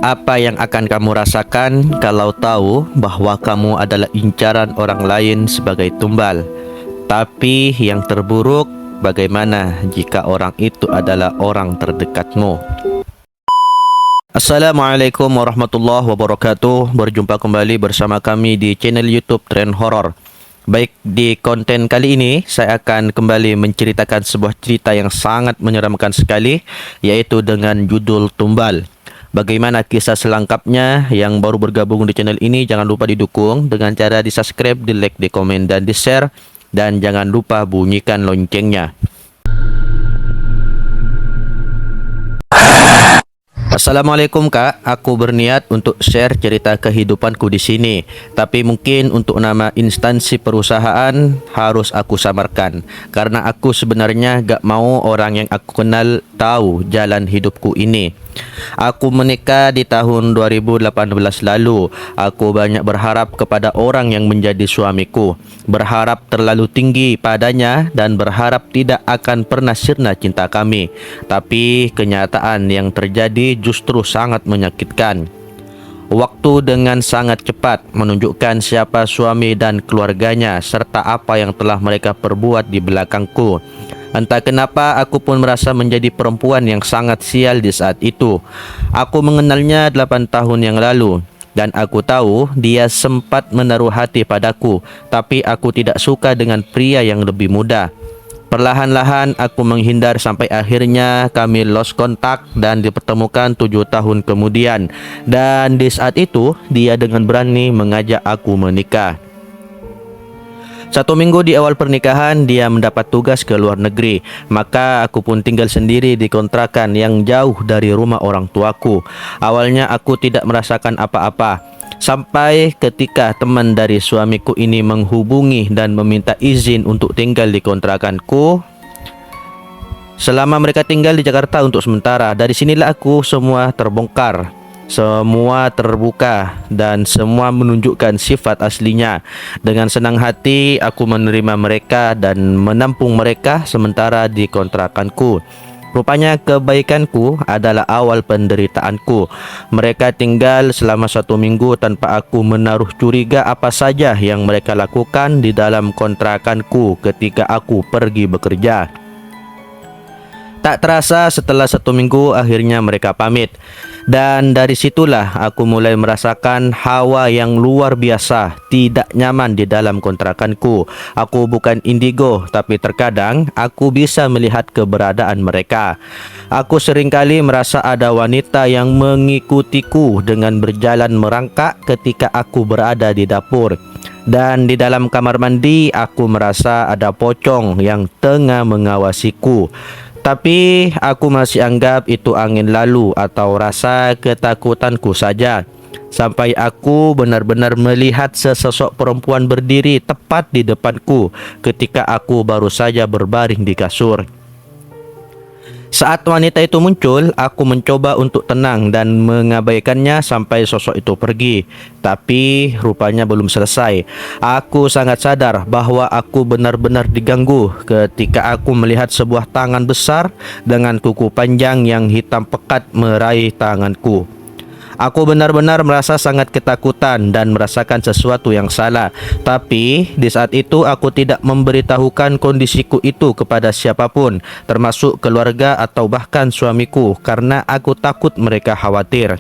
Apa yang akan kamu rasakan kalau tahu bahwa kamu adalah incaran orang lain sebagai tumbal? Tapi yang terburuk, bagaimana jika orang itu adalah orang terdekatmu? Assalamualaikum warahmatullahi wabarakatuh. Berjumpa kembali bersama kami di channel YouTube Trend Horror. Baik, di konten kali ini saya akan kembali menceritakan sebuah cerita yang sangat menyeramkan sekali, yaitu dengan judul Tumbal. Bagaimana kisah selengkapnya? Yang baru bergabung di channel ini, jangan lupa didukung dengan cara di subscribe, di like, di komen, dan di share. Dan jangan lupa bunyikan loncengnya. Assalamualaikum Kak, aku berniat untuk share cerita kehidupanku di sini. Tapi mungkin untuk nama instansi perusahaan harus aku samarkan, karena aku sebenarnya gak mau orang yang aku kenal tahu jalan hidupku ini. Aku menikah di tahun 2018 lalu. Aku banyak berharap kepada orang yang menjadi suamiku, berharap terlalu tinggi padanya dan berharap tidak akan pernah sirna cinta kami. Tapi kenyataan yang terjadi justru sangat menyakitkan. Waktu dengan sangat cepat menunjukkan siapa suami dan keluarganya serta apa yang telah mereka perbuat di belakangku. Entah kenapa aku pun merasa menjadi perempuan yang sangat sial di saat itu. Aku mengenalnya 8 tahun yang lalu dan aku tahu dia sempat menaruh hati padaku, tapi aku tidak suka dengan pria yang lebih muda. Perlahan-lahan aku menghindar sampai akhirnya kami lost kontak dan dipertemukan 7 tahun kemudian. Dan di saat itu dia dengan berani mengajak aku menikah. 1 minggu di awal pernikahan dia mendapat tugas ke luar negeri. Maka aku pun tinggal sendiri di kontrakan yang jauh dari rumah orang tuaku. Awalnya aku tidak merasakan apa-apa, sampai ketika teman dari suamiku ini menghubungi dan meminta izin untuk tinggal di kontrakanku selama mereka tinggal di Jakarta untuk sementara. Dari sinilah aku semua terbongkar, semua terbuka dan semua menunjukkan sifat aslinya. Dengan senang hati aku menerima mereka dan menampung mereka sementara di kontrakanku. Rupanya kebaikanku adalah awal penderitaanku. Mereka tinggal selama 1 minggu tanpa aku menaruh curiga apa saja yang mereka lakukan di dalam kontrakanku ketika aku pergi bekerja. Tak terasa setelah 1 minggu akhirnya mereka pamit. Dan dari situlah aku mulai merasakan hawa yang luar biasa tidak nyaman di dalam kontrakanku. Aku bukan indigo, tapi terkadang aku bisa melihat keberadaan mereka. Aku seringkali merasa ada wanita yang mengikutiku dengan berjalan merangkak ketika aku berada di dapur. Dan di dalam kamar mandi aku merasa ada pocong yang tengah mengawasiku. Tapi aku masih anggap itu angin lalu atau rasa ketakutanku saja. Sampai aku benar-benar melihat sesosok perempuan berdiri tepat di depanku ketika aku baru saja berbaring di kasur. Saat wanita itu muncul, aku mencoba untuk tenang dan mengabaikannya sampai sosok itu pergi. Tapi rupanya belum selesai. Aku sangat sadar bahwa aku benar-benar diganggu ketika aku melihat sebuah tangan besar dengan kuku panjang yang hitam pekat meraih tanganku. Aku benar-benar merasa sangat ketakutan dan merasakan sesuatu yang salah. Tapi di saat itu aku tidak memberitahukan kondisiku itu kepada siapapun, termasuk keluarga atau bahkan suamiku, karena aku takut mereka khawatir.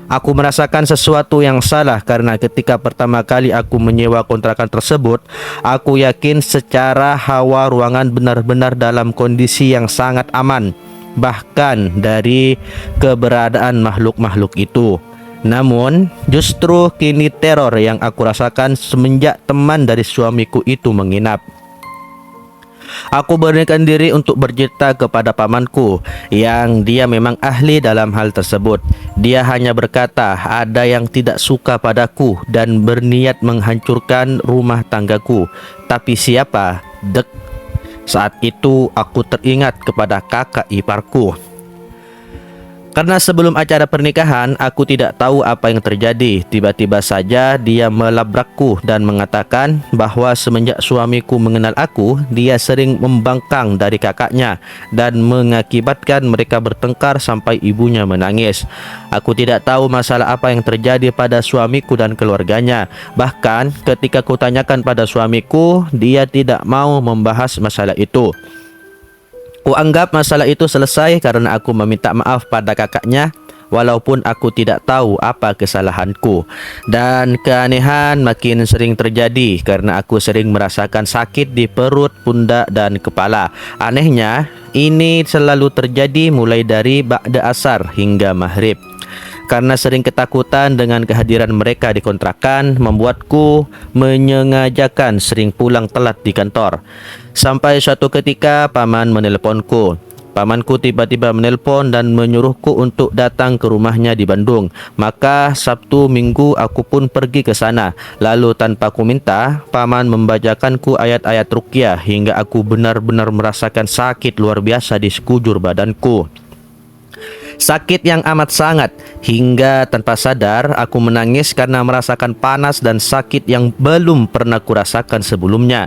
Aku merasakan sesuatu yang salah karena ketika pertama kali aku menyewa kontrakan tersebut, aku yakin secara hawa ruangan benar-benar dalam kondisi yang sangat aman, bahkan dari keberadaan makhluk-makhluk itu. Namun justru kini teror yang aku rasakan semenjak teman dari suamiku itu menginap. Aku beranikan diri untuk bercerita kepada pamanku yang dia memang ahli dalam hal tersebut. Dia hanya berkata ada yang tidak suka padaku dan berniat menghancurkan rumah tanggaku. Tapi siapa? Saat itu aku teringat kepada kakak iparku. Karena sebelum acara pernikahan, aku tidak tahu apa yang terjadi. Tiba-tiba saja dia melabrakku dan mengatakan bahawa semenjak suamiku mengenal aku, dia sering membangkang dari kakaknya dan mengakibatkan mereka bertengkar sampai ibunya menangis. Aku tidak tahu masalah apa yang terjadi pada suamiku dan keluarganya. Bahkan ketika kutanyakan pada suamiku, dia tidak mau membahas masalah itu. Kuanggap masalah itu selesai karena aku meminta maaf pada kakaknya walaupun aku tidak tahu apa kesalahanku. Dan keanehan makin sering terjadi karena aku sering merasakan sakit di perut, pundak dan kepala. Anehnya, ini selalu terjadi mulai dari ba'da asar hingga maghrib. Karena sering ketakutan dengan kehadiran mereka di kontrakan, membuatku menyengajakan sering pulang telat di kantor. Sampai suatu ketika paman menelponku. Pamanku tiba-tiba menelpon dan menyuruhku untuk datang ke rumahnya di Bandung. Maka Sabtu Minggu aku pun pergi ke sana. Lalu tanpa ku minta, paman membacakanku ayat-ayat ruqyah hingga aku benar-benar merasakan sakit luar biasa di sekujur badanku. Sakit yang amat sangat hingga tanpa sadar aku menangis karena merasakan panas dan sakit yang belum pernah kurasakan sebelumnya.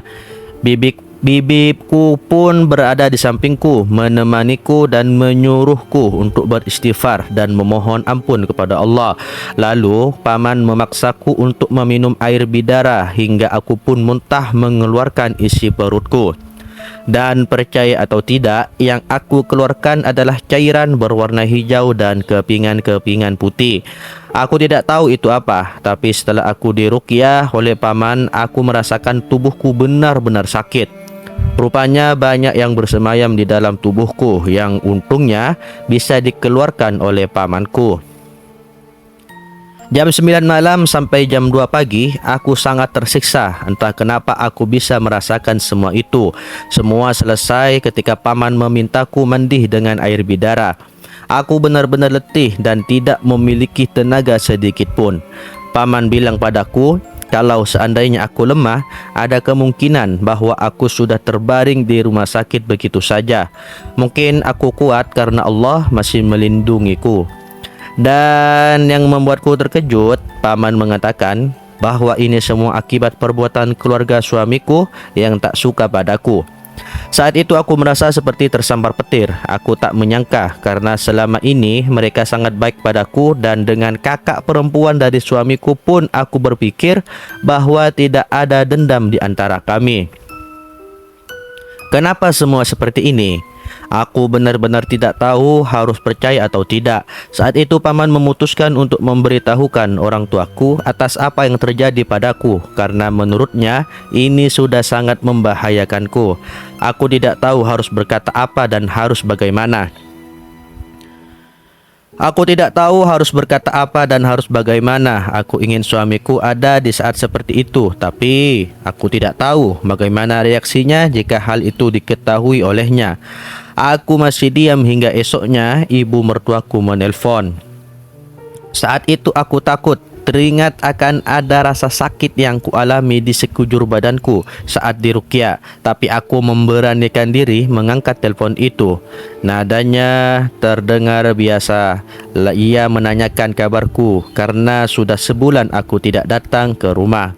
Bibikku pun berada di sampingku, menemaniku dan menyuruhku untuk beristighfar dan memohon ampun kepada Allah. Lalu paman memaksaku untuk meminum air bidara hingga aku pun muntah mengeluarkan isi perutku. Dan percaya atau tidak, yang aku keluarkan adalah cairan berwarna hijau dan kepingan-kepingan putih. Aku tidak tahu itu apa, tapi setelah aku diruqyah oleh paman, aku merasakan tubuhku benar-benar sakit. Rupanya banyak yang bersemayam di dalam tubuhku yang untungnya bisa dikeluarkan oleh pamanku. Jam 9 malam sampai jam 2 pagi, aku sangat tersiksa. Entah kenapa aku bisa merasakan semua itu. Semua selesai ketika paman memintaku mandi dengan air bidara. Aku benar-benar letih dan tidak memiliki tenaga sedikit pun. Paman bilang padaku, kalau seandainya aku lemah, ada kemungkinan bahawa aku sudah terbaring di rumah sakit begitu saja. Mungkin aku kuat karena Allah masih melindungiku. Dan yang membuatku terkejut, paman mengatakan bahawa ini semua akibat perbuatan keluarga suamiku yang tak suka padaku. Saat itu aku merasa seperti tersambar petir. Aku tak menyangka karena selama ini mereka sangat baik padaku, dan dengan kakak perempuan dari suamiku pun aku berpikir bahawa tidak ada dendam di antara kami. Kenapa semua seperti ini? Aku benar-benar tidak tahu harus percaya atau tidak. Saat itu paman memutuskan untuk memberitahukan orang tuaku atas apa yang terjadi padaku, karena menurutnya ini sudah sangat membahayakanku. Aku tidak tahu harus berkata apa dan harus bagaimana. Aku tidak tahu harus berkata apa dan harus bagaimana. Aku ingin suamiku ada di saat seperti itu, tapi aku tidak tahu bagaimana reaksinya jika hal itu diketahui olehnya. Aku masih diam hingga esoknya ibu mertuaku menelpon. Saat itu aku takut, teringat akan ada rasa sakit yang kualami di sekujur badanku saat diruqyah, tapi aku memberanikan diri mengangkat telepon itu. Nadanya terdengar biasa. Ia menanyakan kabarku karena sudah sebulan aku tidak datang ke rumah.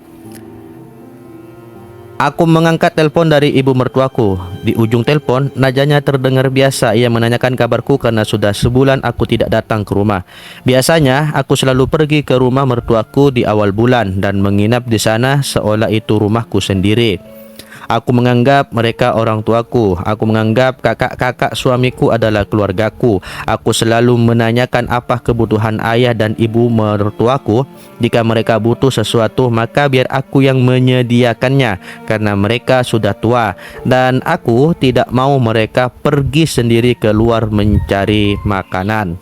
Aku mengangkat telepon dari ibu mertuaku. Di ujung telepon, nadanya terdengar biasa. Ia menanyakan kabarku karena sudah sebulan aku tidak datang ke rumah. Biasanya, aku selalu pergi ke rumah mertuaku di awal bulan dan menginap di sana seolah itu rumahku sendiri. Aku menganggap mereka orang tuaku. Aku menganggap kakak-kakak suamiku adalah keluargaku. Aku selalu menanyakan apa kebutuhan ayah dan ibu mertuaku. Jika mereka butuh sesuatu, maka biar aku yang menyediakannya karena mereka sudah tua. Dan aku tidak mau mereka pergi sendiri keluar mencari makanan.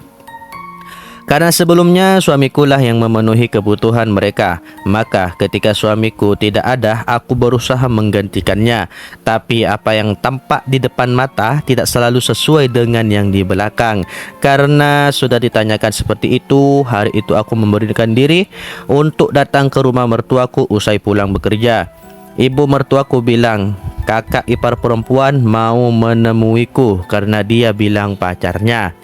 Karena sebelumnya suamikulah yang memenuhi kebutuhan mereka. Maka ketika suamiku tidak ada, aku berusaha menggantikannya. Tapi apa yang tampak di depan mata tidak selalu sesuai dengan yang di belakang. Karena sudah ditanyakan seperti itu, hari itu aku memberikan diri untuk datang ke rumah mertuaku usai pulang bekerja. Ibu mertuaku bilang, kakak ipar perempuan mau menemuiku karena dia bilang pacarnya.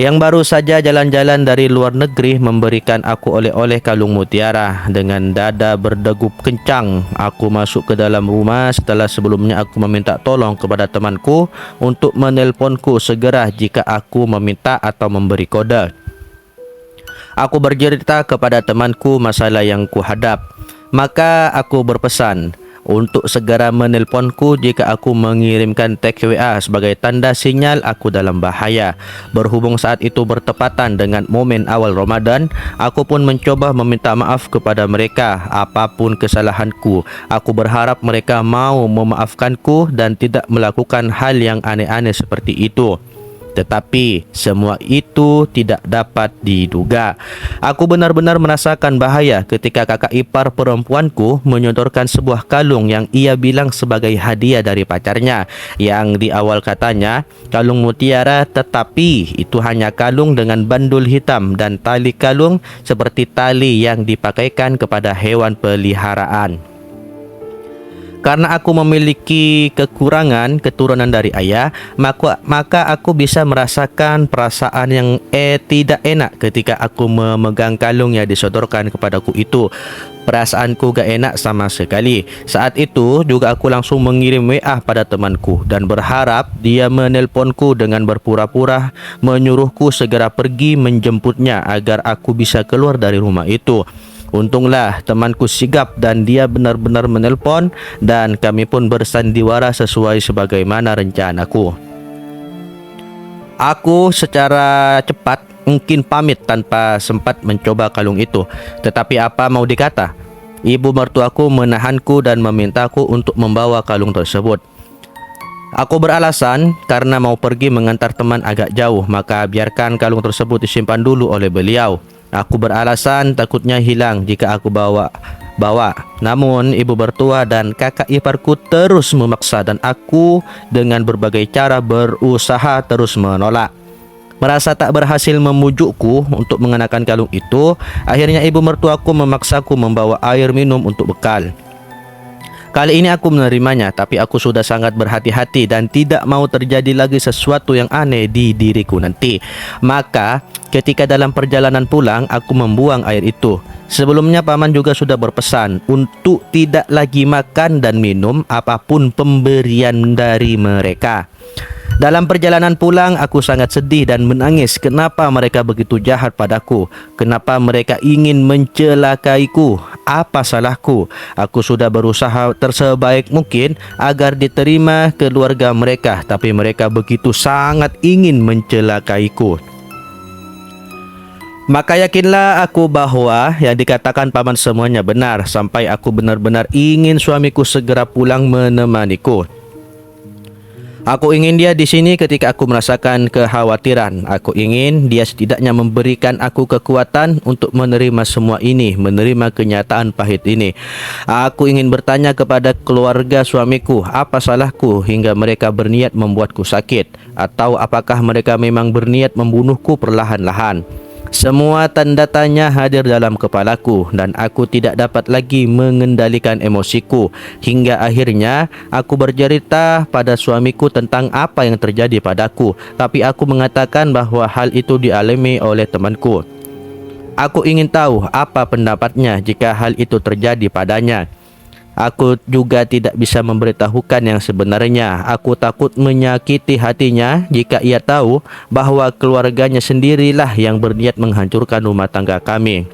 Yang baru saja jalan-jalan dari luar negeri memberikan aku oleh-oleh kalung mutiara. Dengan dada berdegup kencang, aku masuk ke dalam rumah setelah sebelumnya aku meminta tolong kepada temanku untuk menelponku segera jika aku meminta atau memberi kode. Aku bercerita kepada temanku masalah yang kuhadap. Maka aku berpesan untuk segera menelponku jika aku mengirimkan teks WA sebagai tanda sinyal aku dalam bahaya. Berhubung saat itu bertepatan dengan momen awal Ramadan, aku pun mencoba meminta maaf kepada mereka apapun kesalahanku. Aku berharap mereka mau memaafkanku dan tidak melakukan hal yang aneh-aneh seperti itu. Tetapi semua itu tidak dapat diduga. Aku benar-benar merasakan bahaya ketika kakak ipar perempuanku menyodorkan sebuah kalung yang ia bilang sebagai hadiah dari pacarnya, yang di awal katanya kalung mutiara, tetapi itu hanya kalung dengan bandul hitam dan tali kalung seperti tali yang dipakaikan kepada hewan peliharaan. Karena aku memiliki kekurangan keturunan dari ayah, maka aku bisa merasakan perasaan yang tidak enak ketika aku memegang kalung yang disodorkan kepadaku itu. Perasaanku gak enak sama sekali. Saat itu juga aku langsung mengirim WA pada temanku dan berharap dia menelponku dengan berpura-pura menyuruhku segera pergi menjemputnya agar aku bisa keluar dari rumah itu. Untunglah temanku sigap dan dia benar-benar menelpon dan kami pun bersandiwara sesuai sebagaimana rencanaku. Aku secara cepat mungkin pamit tanpa sempat mencoba kalung itu. Tetapi apa mau dikata, ibu mertuaku menahanku dan memintaku untuk membawa kalung tersebut. Aku beralasan karena mau pergi mengantar teman agak jauh, maka biarkan kalung tersebut disimpan dulu oleh beliau. Aku beralasan takutnya hilang jika aku bawa. Namun ibu mertua dan kakak iparku terus memaksa dan aku dengan berbagai cara berusaha terus menolak. Merasa tak berhasil memujukku untuk mengenakan kalung itu, akhirnya ibu mertuaku memaksaku membawa air minum untuk bekal. Kali ini aku menerimanya, tapi aku sudah sangat berhati-hati dan tidak mau terjadi lagi sesuatu yang aneh di diriku nanti. Maka ketika dalam perjalanan pulang, aku membuang air itu. Sebelumnya paman juga sudah berpesan untuk tidak lagi makan dan minum apapun pemberian dari mereka. Dalam perjalanan pulang, aku sangat sedih dan menangis. Kenapa mereka begitu jahat padaku? Kenapa mereka ingin mencelakaiku? Apa salahku? Aku sudah berusaha tersebaik mungkin agar diterima keluarga mereka, tapi mereka begitu sangat ingin mencelakaiku. Maka yakinlah aku bahwa yang dikatakan paman semuanya benar, sampai aku benar-benar ingin suamiku segera pulang menemaniku. Aku ingin dia di sini ketika aku merasakan kekhawatiran. Aku ingin dia setidaknya memberikan aku kekuatan untuk menerima semua ini, menerima kenyataan pahit ini. Aku ingin bertanya kepada keluarga suamiku, apa salahku hingga mereka berniat membuatku sakit? Atau apakah mereka memang berniat membunuhku perlahan-lahan? Semua tanda tanya hadir dalam kepalaku dan aku tidak dapat lagi mengendalikan emosiku. Hingga akhirnya aku bercerita pada suamiku tentang apa yang terjadi padaku. Tapi aku mengatakan bahwa hal itu dialami oleh temanku. Aku ingin tahu apa pendapatnya jika hal itu terjadi padanya. Aku juga tidak bisa memberitahukan yang sebenarnya. Aku takut menyakiti hatinya jika ia tahu bahwa keluarganya sendirilah yang berniat menghancurkan rumah tangga kami.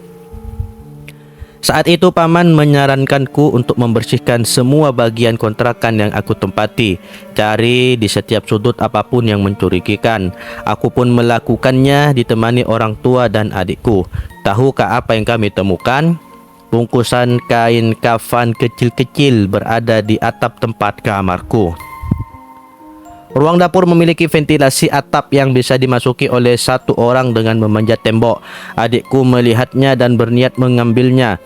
Saat itu paman menyarankanku untuk membersihkan semua bagian kontrakan yang aku tempati, cari di setiap sudut apapun yang mencurigakan. Aku pun melakukannya ditemani orang tua dan adikku. Tahukah apa yang kami temukan? Bungkusan kain kafan kecil-kecil berada di atap tempat kamarku. Ruang dapur memiliki ventilasi atap yang bisa dimasuki oleh satu orang dengan memanjat tembok. Adikku melihatnya dan berniat mengambilnya,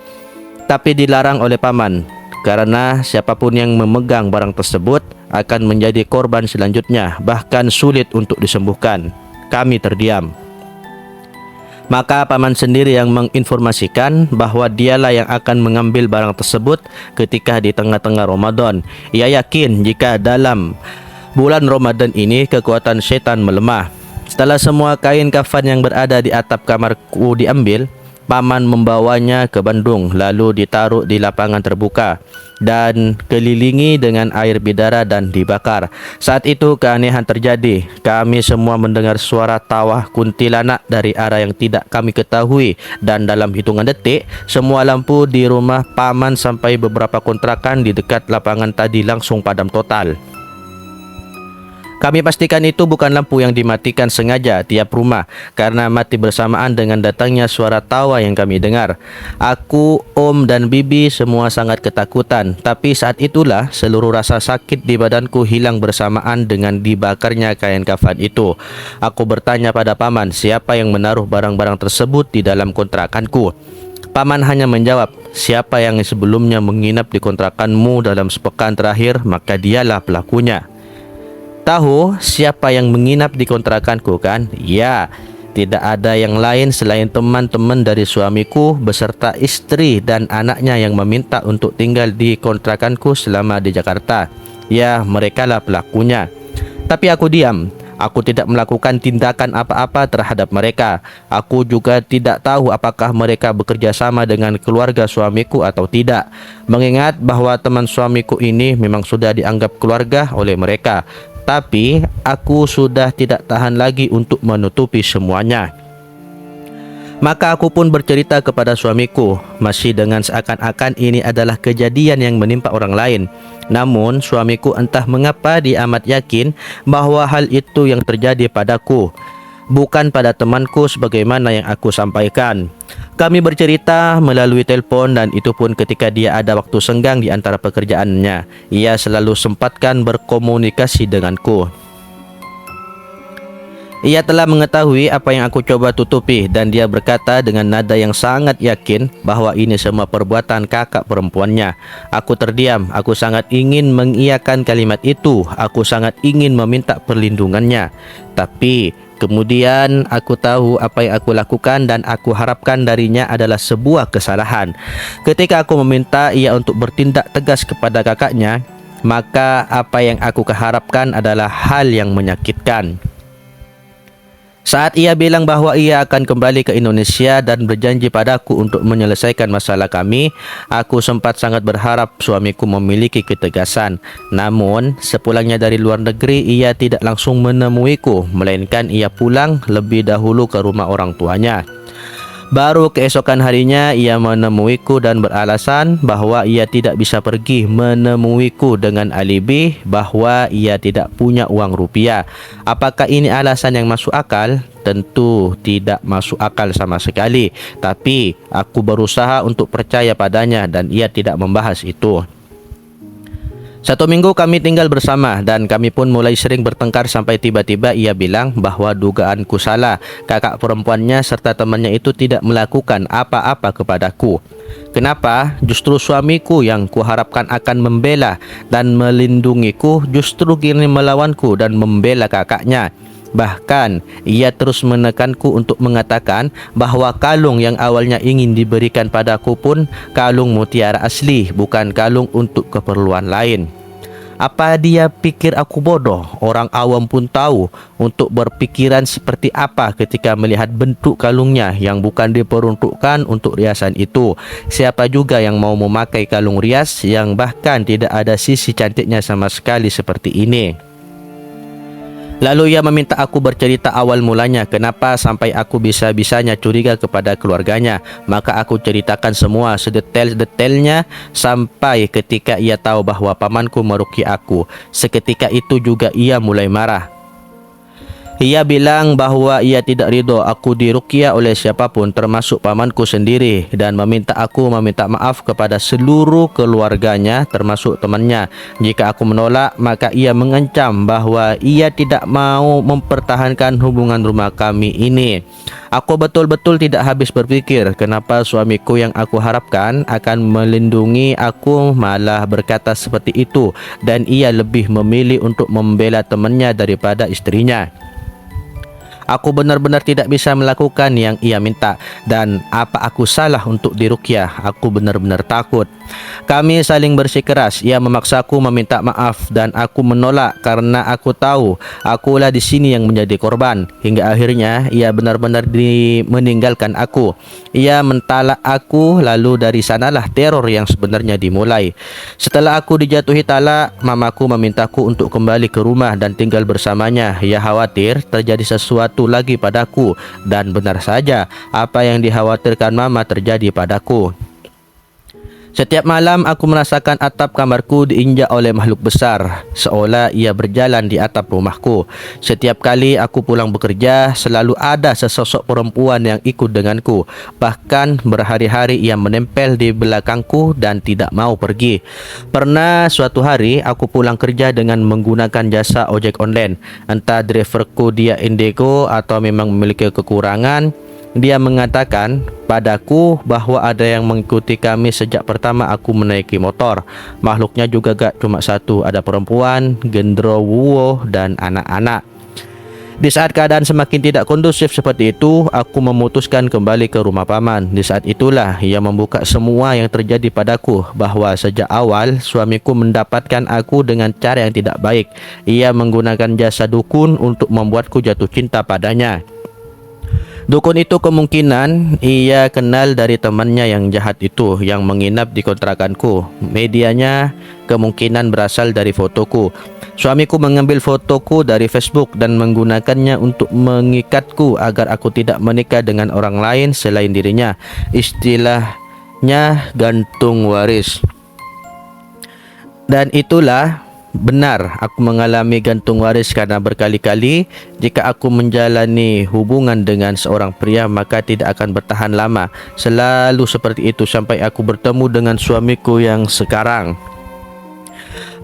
tapi dilarang oleh paman karena siapapun yang memegang barang tersebut akan menjadi korban selanjutnya, bahkan sulit untuk disembuhkan. Kami terdiam. Maka paman sendiri yang menginformasikan bahwa dialah yang akan mengambil barang tersebut ketika di tengah-tengah Ramadan. Ia yakin jika dalam bulan Ramadan ini kekuatan syaitan melemah. Setelah semua kain kafan yang berada di atap kamarku diambil, paman membawanya ke Bandung lalu ditaruh di lapangan terbuka dan kelilingi dengan air bidara dan dibakar. Saat itu keanehan terjadi. Kami semua mendengar suara tawa kuntilanak dari arah yang tidak kami ketahui, dan dalam hitungan detik semua lampu di rumah paman sampai beberapa kontrakan di dekat lapangan tadi langsung padam total. Kami pastikan itu bukan lampu yang dimatikan sengaja tiap rumah, karena mati bersamaan dengan datangnya suara tawa yang kami dengar. Aku, Om dan Bibi semua sangat ketakutan, tapi saat itulah seluruh rasa sakit di badanku hilang bersamaan dengan dibakarnya kain kafan itu. Aku bertanya pada paman siapa yang menaruh barang-barang tersebut di dalam kontrakanku. Paman hanya menjawab, siapa yang sebelumnya menginap di kontrakanmu dalam sepekan terakhir, maka dialah pelakunya. Tahu siapa yang menginap di kontrakanku kan? Ya, tidak ada yang lain selain teman-teman dari suamiku beserta istri dan anaknya yang meminta untuk tinggal di kontrakanku selama di Jakarta. Ya, merekalah pelakunya. Tapi aku diam. Aku tidak melakukan tindakan apa-apa terhadap mereka. Aku juga tidak tahu apakah mereka bekerja sama dengan keluarga suamiku atau tidak. Mengingat bahwa teman suamiku ini memang sudah dianggap keluarga oleh mereka. Tapi aku sudah tidak tahan lagi untuk menutupi semuanya. Maka aku pun bercerita kepada suamiku, masih dengan seakan-akan ini adalah kejadian yang menimpa orang lain. Namun suamiku entah mengapa dia amat yakin bahwa hal itu yang terjadi padaku, bukan pada temanku sebagaimana yang aku sampaikan. Kami bercerita melalui telepon, dan itu pun ketika dia ada waktu senggang di antara pekerjaannya. Ia selalu sempatkan berkomunikasi denganku. Ia telah mengetahui apa yang aku coba tutupi, dan dia berkata dengan nada yang sangat yakin bahwa ini semua perbuatan kakak perempuannya. Aku terdiam. Aku sangat ingin mengiyakan kalimat itu. Aku sangat ingin meminta perlindungannya. Tapi kemudian aku tahu apa yang aku lakukan dan aku harapkan darinya adalah sebuah kesalahan. Ketika aku meminta ia untuk bertindak tegas kepada kakaknya, maka apa yang aku harapkan adalah hal yang menyakitkan. Saat ia bilang bahwa ia akan kembali ke Indonesia dan berjanji padaku untuk menyelesaikan masalah kami, aku sempat sangat berharap suamiku memiliki ketegasan. Namun, sepulangnya dari luar negeri, ia tidak langsung menemuiku, melainkan ia pulang lebih dahulu ke rumah orang tuanya. Baru keesokan harinya ia menemuiku dan beralasan bahwa ia tidak bisa pergi menemuiku dengan alibi bahwa ia tidak punya uang rupiah. Apakah ini alasan yang masuk akal? Tentu tidak masuk akal sama sekali. Tapi aku berusaha untuk percaya padanya dan ia tidak membahas itu. 1 minggu kami tinggal bersama dan kami pun mulai sering bertengkar sampai tiba-tiba ia bilang bahwa dugaanku salah. Kakak perempuannya serta temannya itu tidak melakukan apa-apa kepadaku. Kenapa? Justru suamiku yang kuharapkan akan membela dan melindungiku justru kini melawanku dan membela kakaknya. Bahkan ia terus menekanku untuk mengatakan bahwa kalung yang awalnya ingin diberikan padaku pun kalung mutiara asli, bukan kalung untuk keperluan lain. Apa dia pikir aku bodoh? Orang awam pun tahu untuk berpikiran seperti apa ketika melihat bentuk kalungnya yang bukan diperuntukkan untuk riasan itu. Siapa juga yang mau memakai kalung rias yang bahkan tidak ada sisi cantiknya sama sekali seperti ini? Lalu ia meminta aku bercerita awal mulanya kenapa sampai aku bisa-bisanya curiga kepada keluarganya. Maka aku ceritakan semua sedetail-detailnya sampai ketika ia tahu bahwa pamanku meruqyah aku. Seketika itu juga ia mulai marah. Ia bilang bahwa ia tidak ridho aku diruqyah oleh siapapun termasuk pamanku sendiri dan meminta aku meminta maaf kepada seluruh keluarganya termasuk temannya. Jika aku menolak, maka ia mengancam bahwa ia tidak mau mempertahankan hubungan rumah kami ini. Aku betul-betul tidak habis berpikir kenapa suamiku yang aku harapkan akan melindungi aku malah berkata seperti itu, dan ia lebih memilih untuk membela temannya daripada istrinya. Aku benar-benar tidak bisa melakukan yang ia minta. Dan apa aku salah untuk diruqyah? Aku benar-benar takut. Kami saling bersikeras. Ia memaksaku meminta maaf dan aku menolak karena aku tahu akulah di sini yang menjadi korban. Hingga akhirnya ia benar-benar meninggalkan aku. Ia mentalak aku, lalu dari sanalah teror yang sebenarnya dimulai. Setelah aku dijatuhi talak, mamaku memintaku untuk kembali ke rumah dan tinggal bersamanya. Ia khawatir terjadi sesuatu lagi padaku, dan benar saja apa yang dikhawatirkan mama terjadi padaku. Setiap malam aku merasakan atap kamarku diinjak oleh makhluk besar, seolah ia berjalan di atap rumahku. Setiap kali aku pulang bekerja, selalu ada sesosok perempuan yang ikut denganku. Bahkan berhari-hari ia menempel di belakangku dan tidak mau pergi. Pernah suatu hari aku pulang kerja dengan menggunakan jasa ojek online. Entah driverku dia indigo atau memang memiliki kekurangan. Dia mengatakan padaku bahwa ada yang mengikuti kami sejak pertama aku menaiki motor. Makhluknya juga gak cuma satu, ada perempuan, genderuwo, dan anak-anak. Di saat keadaan semakin tidak kondusif seperti itu, aku memutuskan kembali ke rumah paman. Di saat itulah ia membuka semua yang terjadi padaku, bahwa sejak awal suamiku mendapatkan aku dengan cara yang tidak baik. Ia menggunakan jasa dukun untuk membuatku jatuh cinta padanya. Dukun itu kemungkinan ia kenal dari temannya yang jahat itu yang menginap di kontrakanku. Medianya kemungkinan berasal dari fotoku. Suamiku mengambil fotoku dari Facebook dan menggunakannya untuk mengikatku agar aku tidak menikah dengan orang lain selain dirinya. Istilahnya gantung waris. Dan itulah benar, aku mengalami gantung waris karena berkali-kali jika aku menjalani hubungan dengan seorang pria maka tidak akan bertahan lama. Selalu seperti itu sampai aku bertemu dengan suamiku yang sekarang.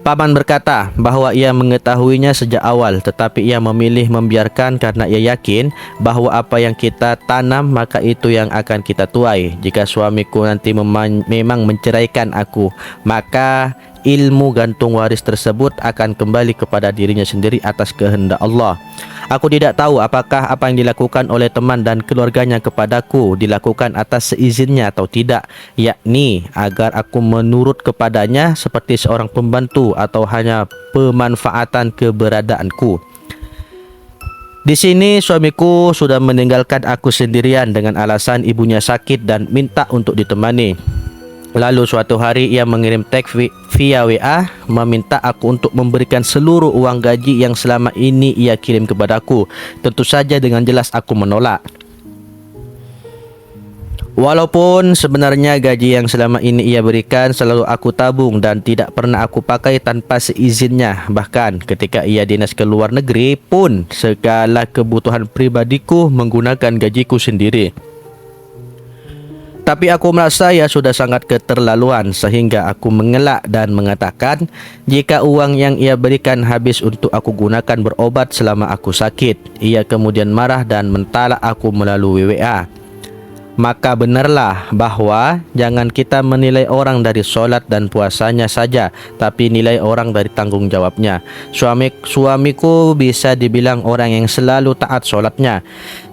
Paman berkata bahwa ia mengetahuinya sejak awal, tetapi ia memilih membiarkan karena ia yakin bahwa apa yang kita tanam maka itu yang akan kita tuai. Jika suamiku nanti memang menceraikan aku, maka ilmu gantung waris tersebut akan kembali kepada dirinya sendiri atas kehendak Allah. Aku tidak tahu apakah apa yang dilakukan oleh teman dan keluarganya kepadaku dilakukan atas seizinnya atau tidak, yakni agar aku menurut kepadanya seperti seorang pembantu atau hanya pemanfaatan keberadaanku. Di sini suamiku sudah meninggalkan aku sendirian dengan alasan ibunya sakit dan minta untuk ditemani. Lalu suatu hari ia mengirim teks via WA meminta aku untuk memberikan seluruh uang gaji yang selama ini ia kirim kepadaku. Tentu saja dengan jelas aku menolak. Walaupun sebenarnya gaji yang selama ini ia berikan selalu aku tabung dan tidak pernah aku pakai tanpa seizinnya. Bahkan ketika ia dinas ke luar negeri pun segala kebutuhan pribadiku menggunakan gajiku sendiri. Tapi aku merasa ia sudah sangat keterlaluan sehingga aku mengelak dan mengatakan jika uang yang ia berikan habis untuk aku gunakan berobat selama aku sakit. Ia kemudian marah dan mentalak aku melalui WA. Maka benarlah bahwa jangan kita menilai orang dari solat dan puasanya saja, tapi nilai orang dari tanggung jawabnya. Suamiku bisa dibilang orang yang selalu taat solatnya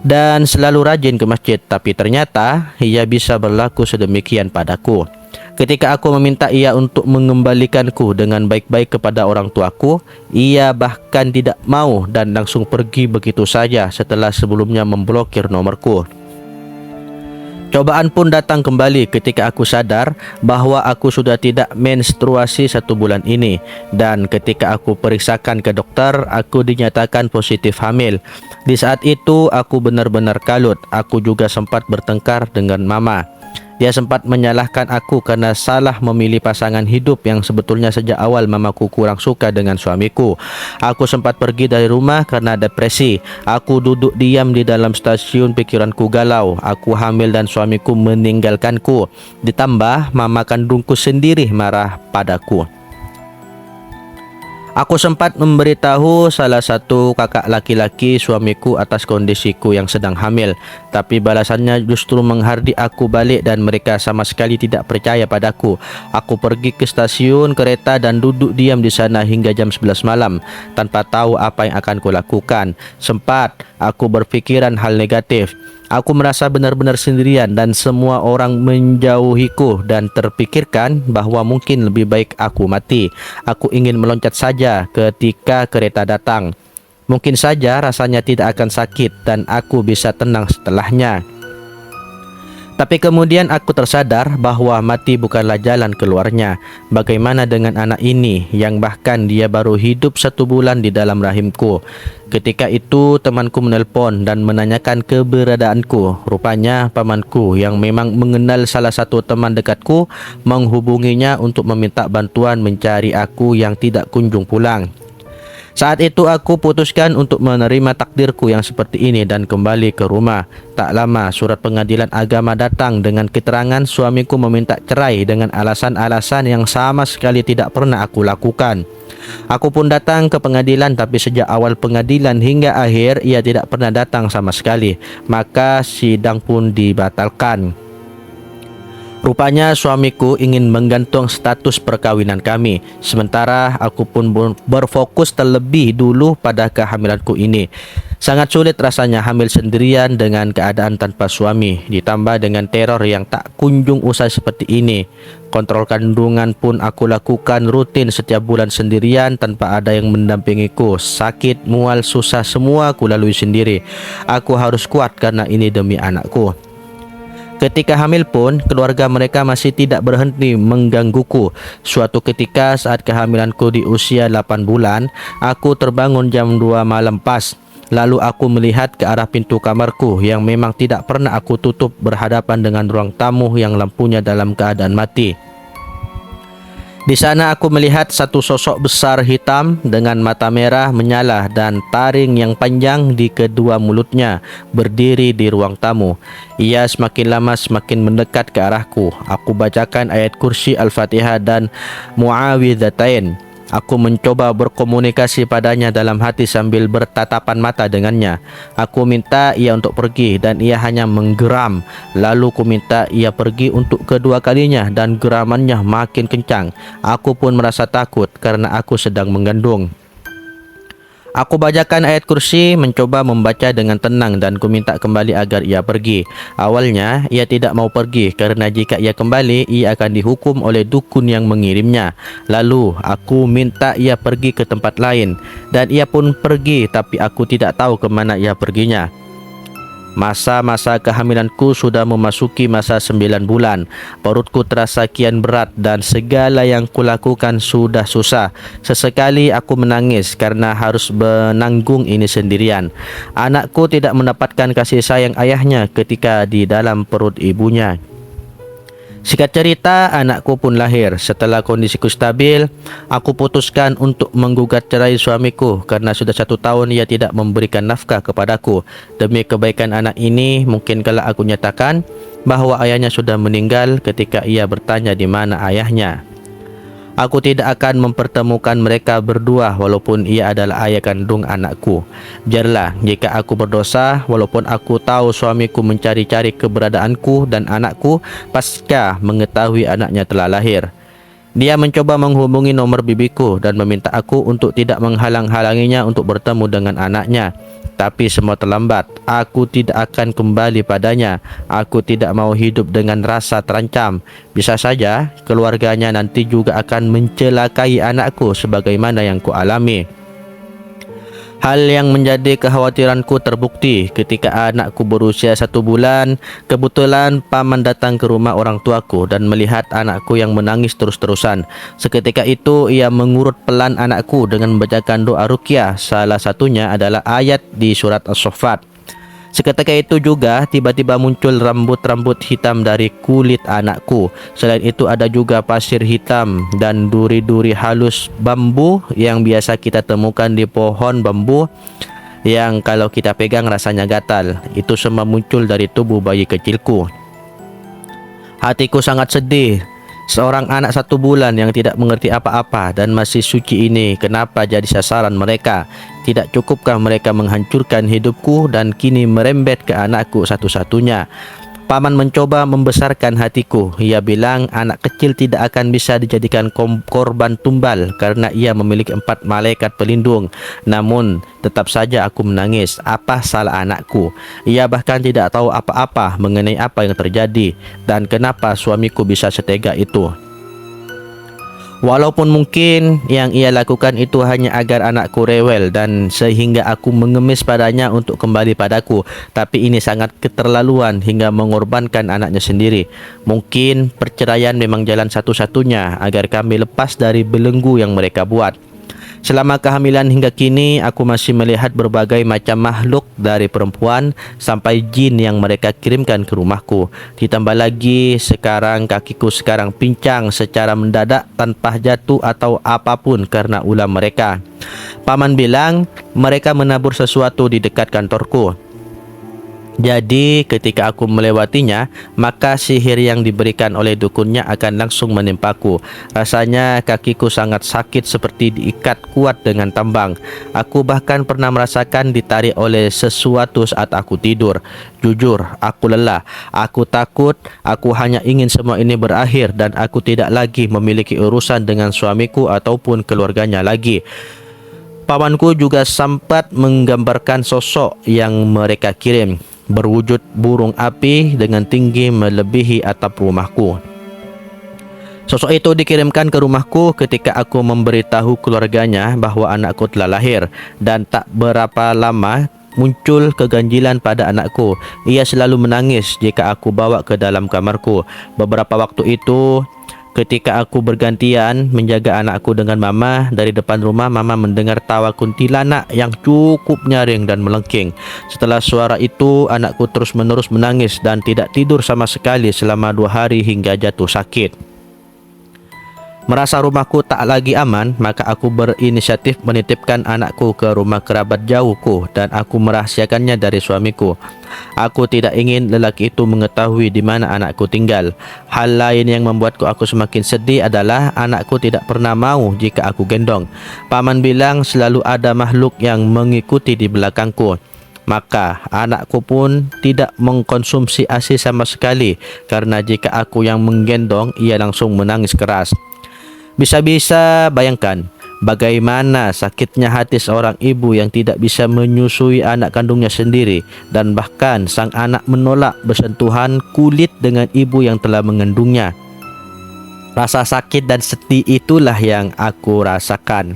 dan selalu rajin ke masjid, tapi ternyata ia bisa berlaku sedemikian padaku. Ketika aku meminta ia untuk mengembalikanku dengan baik-baik kepada orang tuaku, ia bahkan tidak mau dan langsung pergi begitu saja setelah sebelumnya memblokir nomorku. Cobaan pun datang kembali ketika aku sadar bahwa aku sudah tidak menstruasi 1 bulan ini. Dan ketika aku periksakan ke dokter, aku dinyatakan positif hamil. Di saat itu aku benar-benar kalut. Aku juga sempat bertengkar dengan mama. Dia sempat menyalahkan aku karena salah memilih pasangan hidup yang sebetulnya sejak awal mamaku kurang suka dengan suamiku. Aku sempat pergi dari rumah karena depresi. Aku duduk diam di dalam stasiun, pikiranku galau. Aku hamil dan suamiku meninggalkanku. Ditambah mama kandungku sendiri marah padaku. Aku sempat memberitahu salah satu kakak laki-laki suamiku atas kondisiku yang sedang hamil, tapi balasannya justru menghardik aku balik dan mereka sama sekali tidak percaya padaku. Aku pergi ke stasiun kereta dan duduk diam di sana hingga jam 11 malam tanpa tahu apa yang akan kulakukan. Sempat aku berpikiran hal negatif. Aku merasa benar-benar sendirian dan semua orang menjauhiku dan terpikirkan bahawa mungkin lebih baik aku mati. Aku ingin meloncat saja ketika kereta datang. Mungkin saja rasanya tidak akan sakit dan aku bisa tenang setelahnya. Tapi kemudian aku tersadar bahawa mati bukanlah jalan keluarnya. Bagaimana dengan anak ini yang bahkan dia baru hidup 1 bulan di dalam rahimku? Ketika itu temanku menelpon dan menanyakan keberadaanku. Rupanya pamanku yang memang mengenal salah satu teman dekatku menghubunginya untuk meminta bantuan mencari aku yang tidak kunjung pulang. Saat itu aku putuskan untuk menerima takdirku yang seperti ini dan kembali ke rumah. Tak lama surat pengadilan agama datang dengan keterangan suamiku meminta cerai dengan alasan-alasan yang sama sekali tidak pernah aku lakukan. Aku pun datang ke pengadilan, tapi sejak awal pengadilan hingga akhir ia tidak pernah datang sama sekali. Maka sidang pun dibatalkan. Rupanya suamiku ingin menggantung status perkawinan kami. Sementara aku pun berfokus terlebih dulu pada kehamilanku ini. Sangat sulit rasanya hamil sendirian dengan keadaan tanpa suami, ditambah dengan teror yang tak kunjung usai seperti ini. Kontrol kandungan pun aku lakukan rutin setiap bulan sendirian tanpa ada yang mendampingiku. Sakit, mual, susah semua aku lalui sendiri. Aku harus kuat karena ini demi anakku. Ketika hamil pun, keluarga mereka masih tidak berhenti menggangguku. Suatu ketika saat kehamilanku di usia 8 bulan, aku terbangun jam 2 malam pas. Lalu aku melihat ke arah pintu kamarku yang memang tidak pernah aku tutup berhadapan dengan ruang tamu yang lampunya dalam keadaan mati. Di sana aku melihat satu sosok besar hitam dengan mata merah menyala dan taring yang panjang di kedua mulutnya berdiri di ruang tamu. Ia semakin lama semakin mendekat ke arahku. Aku bacakan ayat kursi Al-Fatihah dan Muawwidzatain. Aku mencoba berkomunikasi padanya dalam hati sambil bertatapan mata dengannya. Aku minta ia untuk pergi dan ia hanya menggeram. Lalu ku minta ia pergi untuk kedua kalinya dan geramannya makin kencang. Aku pun merasa takut karena aku sedang mengandung. Aku bacakan ayat kursi, mencoba membaca dengan tenang dan ku minta kembali agar ia pergi. Awalnya ia tidak mau pergi kerana jika ia kembali ia akan dihukum oleh dukun yang mengirimnya. Lalu aku minta ia pergi ke tempat lain dan ia pun pergi, tapi aku tidak tahu ke mana ia perginya. Masa-masa kehamilanku sudah memasuki masa 9 bulan. Perutku terasa kian berat dan segala yang kulakukan sudah susah. Sesekali aku menangis karena harus menanggung ini sendirian. Anakku tidak mendapatkan kasih sayang ayahnya ketika di dalam perut ibunya. Singkat cerita, anakku pun lahir. Setelah kondisiku stabil, aku putuskan untuk menggugat cerai suamiku karena sudah 1 tahun ia tidak memberikan nafkah kepadaku. Demi kebaikan anak ini, mungkin kalau aku nyatakan bahawa ayahnya sudah meninggal ketika ia bertanya di mana ayahnya. Aku tidak akan mempertemukan mereka berdua walaupun ia adalah ayah kandung anakku. Biarlah jika aku berdosa, walaupun aku tahu suamiku mencari-cari keberadaanku dan anakku pasca mengetahui anaknya telah lahir. Dia mencoba menghubungi nomor bibiku dan meminta aku untuk tidak menghalang-halanginya untuk bertemu dengan anaknya. Tapi semua terlambat. Aku tidak akan kembali padanya. Aku tidak mau hidup dengan rasa terancam. Bisa saja keluarganya nanti juga akan mencelakai anakku sebagaimana yang kualami. Hal yang menjadi kekhawatiranku terbukti ketika anakku berusia 1 bulan. Kebetulan paman datang ke rumah orang tuaku dan melihat anakku yang menangis terus-terusan. Seketika itu ia mengurut pelan anakku dengan membacakan doa ruqyah. Salah satunya adalah ayat di surat As-Saffat. Seketika itu juga tiba-tiba muncul rambut-rambut hitam dari kulit anakku. Selain itu ada juga pasir hitam dan duri-duri halus bambu yang biasa kita temukan di pohon bambu yang kalau kita pegang rasanya gatal. Itu semua muncul dari tubuh bayi kecilku. Hatiku sangat sedih Seorang anak 1 bulan yang tidak mengerti apa-apa dan masih suci ini kenapa jadi sasaran mereka? Tidak cukupkah mereka menghancurkan hidupku dan kini merembet ke anakku satu-satunya? Paman mencoba membesarkan hatiku. Ia bilang anak kecil tidak akan bisa dijadikan korban tumbal karena ia memiliki 4 malaikat pelindung. Namun tetap saja aku menangis. Apa salah anakku? Ia bahkan tidak tahu apa-apa mengenai apa yang terjadi dan kenapa suamiku bisa setega itu. Walaupun mungkin yang ia lakukan itu hanya agar anakku rewel dan sehingga aku mengemis padanya untuk kembali padaku, tapi ini sangat keterlaluan hingga mengorbankan anaknya sendiri. Mungkin perceraian memang jalan satu-satunya agar kami lepas dari belenggu yang mereka buat. Selama kehamilan hingga kini, aku masih melihat berbagai macam makhluk dari perempuan sampai jin yang mereka kirimkan ke rumahku. Ditambah lagi sekarang kakiku sekarang pincang secara mendadak tanpa jatuh atau apapun karena ulah mereka. Paman bilang mereka menabur sesuatu di dekat kantorku. Jadi ketika aku melewatinya, maka sihir yang diberikan oleh dukunnya akan langsung menimpaku. Rasanya kakiku sangat sakit seperti diikat kuat dengan tambang. Aku bahkan pernah merasakan ditarik oleh sesuatu saat aku tidur. Jujur, aku lelah. Aku takut. Aku hanya ingin semua ini berakhir dan aku tidak lagi memiliki urusan dengan suamiku ataupun keluarganya lagi. Pamanku juga sempat menggambarkan sosok yang mereka kirim, berwujud burung api dengan tinggi melebihi atap rumahku. Sosok itu dikirimkan ke rumahku ketika aku memberitahu keluarganya bahwa anakku telah lahir, dan tak berapa lama muncul keganjilan pada anakku. Ia selalu menangis jika aku bawa ke dalam kamarku. Beberapa waktu itu, ketika aku bergantian menjaga anakku dengan mama, dari depan rumah mama mendengar tawa kuntilanak yang cukup nyaring dan melengking. Setelah suara itu, anakku terus-menerus menangis dan tidak tidur sama sekali selama 2 hari hingga jatuh sakit. Merasa rumahku tak lagi aman, maka aku berinisiatif menitipkan anakku ke rumah kerabat jauhku dan aku merahasiakannya dari suamiku. Aku tidak ingin lelaki itu mengetahui di mana anakku tinggal. Hal lain yang membuatku aku semakin sedih adalah anakku tidak pernah mau jika aku gendong. Paman bilang selalu ada makhluk yang mengikuti di belakangku. Maka anakku pun tidak mengkonsumsi ASI sama sekali karena jika aku yang menggendong, ia langsung menangis keras. Bisa-bisa bayangkan bagaimana sakitnya hati seorang ibu yang tidak bisa menyusui anak kandungnya sendiri dan bahkan sang anak menolak bersentuhan kulit dengan ibu yang telah mengandungnya. Rasa sakit dan sedih itulah yang aku rasakan.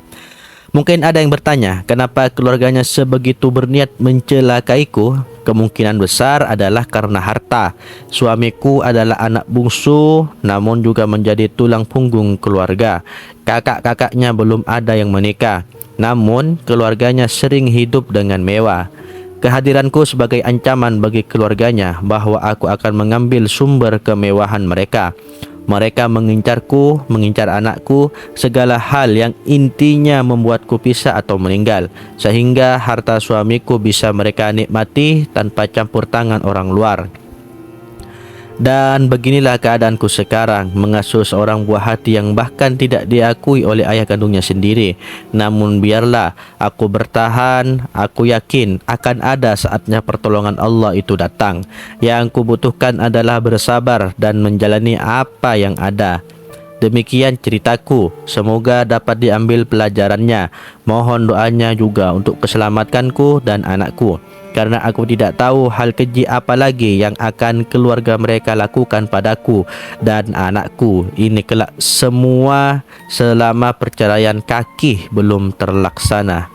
Mungkin ada yang bertanya, kenapa keluarganya sebegitu berniat mencelakaiku? Kemungkinan besar adalah karena harta. Suamiku adalah anak bungsu, namun juga menjadi tulang punggung keluarga. Kakak-kakaknya belum ada yang menikah, namun keluarganya sering hidup dengan mewah. Kehadiranku sebagai ancaman bagi keluarganya bahwa aku akan mengambil sumber kemewahan mereka. Mereka mengincarku, mengincar anakku, segala hal yang intinya membuatku pisah atau meninggal, sehingga harta suamiku bisa mereka nikmati tanpa campur tangan orang luar. Dan beginilah keadaanku sekarang, mengasuh seorang buah hati yang bahkan tidak diakui oleh ayah kandungnya sendiri. Namun biarlah aku bertahan, aku yakin akan ada saatnya pertolongan Allah itu datang. Yang kubutuhkan adalah bersabar dan menjalani apa yang ada. Demikian ceritaku, semoga dapat diambil pelajarannya. Mohon doanya juga untuk keselamatanku dan anakku, karena aku tidak tahu hal keji apa lagi yang akan keluarga mereka lakukan padaku dan anakku ini kelak, semua selama perceraian kaki belum terlaksana.